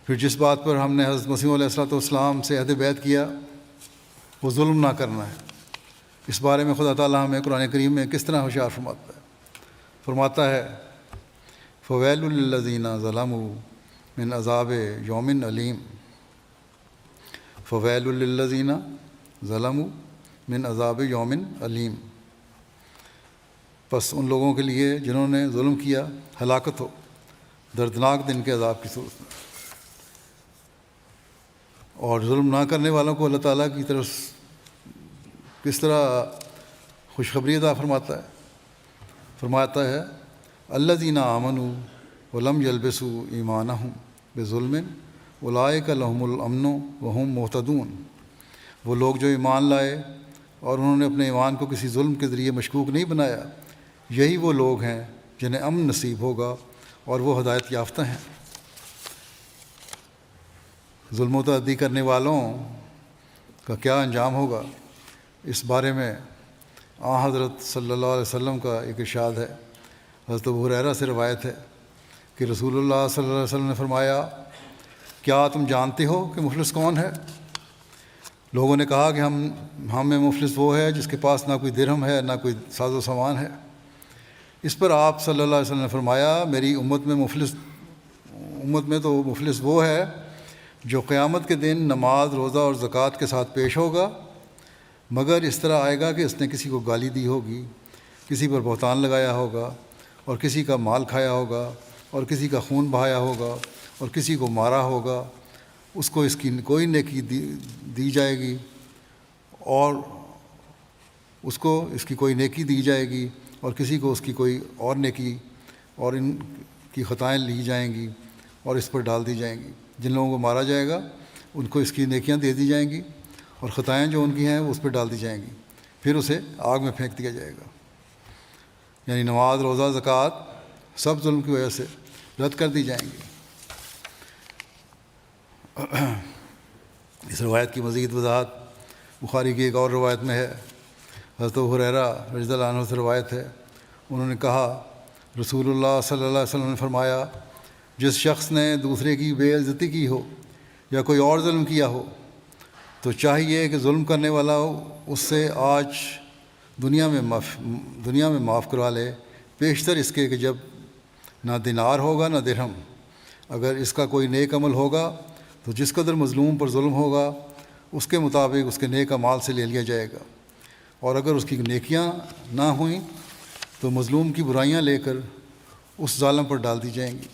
پھر جس بات پر ہم نے حضرت مسیح علیہ الصلوۃ والسلام سے عہد بیعت کیا وہ ظلم نہ کرنا ہے، اس بارے میں خدا تعالیٰ ہمیں قرآن کریم میں کس طرح ہوشیار فرماتا ہے فویل للذین ظلموا من عذاب یوم علیم، فویل للذین ظلموا من عذاب یوم علیم، پس ان لوگوں کے لیے جنہوں نے ظلم کیا ہلاکت ہو دردناک دن کے عذاب کی صورت میں۔ اور ظلم نہ کرنے والوں کو اللہ تعالیٰ کی طرف کس طرح خوشخبری عطا فرماتا ہے الذین آمنوا ولم یلبسوا ایمانہم بظلم اولئک لہم الامن وہم مہتدون، وہ لوگ جو ایمان لائے اور انہوں نے اپنے ایمان کو کسی ظلم کے ذریعے مشکوک نہیں بنایا، یہی وہ لوگ ہیں جنہیں امن نصیب ہوگا اور وہ ہدایت یافتہ ہیں۔ ظلم و تعدی کرنے والوں کا کیا انجام ہوگا، اس بارے میں حضرت صلی اللہ علیہ وسلم کا ایک ارشاد ہے۔ حضرت ابو ہریرہ سے روایت ہے کہ رسول اللہ صلی اللہ علیہ وسلم نے فرمایا کیا تم جانتے ہو کہ مفلس کون ہے؟ لوگوں نے کہا کہ ہم میں مفلس وہ ہے جس کے پاس نہ کوئی درہم ہے نہ کوئی ساز و سامان ہے۔ اس پر آپ صلی اللہ علیہ وسلم نے فرمایا میری امت میں تو مفلس وہ ہے جو قیامت کے دن نماز روزہ اور زکوٰۃ کے ساتھ پیش ہوگا، مگر اس طرح آئے گا کہ اس نے کسی کو گالی دی ہوگی، کسی پر بہتان لگایا ہوگا اور کسی کا مال کھایا ہوگا اور کسی کا خون بہایا ہوگا اور کسی کو مارا ہوگا، اس کو اس کی کوئی نیکی دی جائے گی اور اس کو اس کی کوئی نیکی دی جائے گی اور کسی کو اس کی کوئی اور نیکی، اور ان کی خطائیں لی جائیں گی اور اس پر ڈال دی جائیں گی۔ جن لوگوں کو مارا جائے گا ان کو اس کی نیکیاں دے دی جائیں گی اور خطائیں جو ان کی ہیں وہ اس پہ ڈال دی جائیں گی، پھر اسے آگ میں پھینک دیا جائے گا۔ یعنی نماز روزہ زکوٰۃ سب ظلم کی وجہ سے رد کر دی جائیں گی۔ اس روایت کی مزید وضاحت بخاری کی ایک اور روایت میں ہے۔ حضرت ابو ہریرہ رضی اللہ عنہ سے روایت ہے، انہوں نے کہا رسول اللہ صلی اللہ علیہ وسلم نے فرمایا جس شخص نے دوسرے کی بے عزتی کی ہو یا کوئی اور ظلم کیا ہو تو چاہیے کہ ظلم کرنے والا اس سے آج دنیا میں معاف کروا لے، پیشتر اس کے کہ جب نہ دینار ہوگا نہ درہم۔ اگر اس کا کوئی نیک عمل ہوگا تو جس قدر مظلوم پر ظلم ہوگا اس کے مطابق اس کے نیک اعمال سے لے لیا جائے گا، اور اگر اس کی نیکیاں نہ ہوئیں تو مظلوم کی برائیاں لے کر اس ظالم پر ڈال دی جائیں گی۔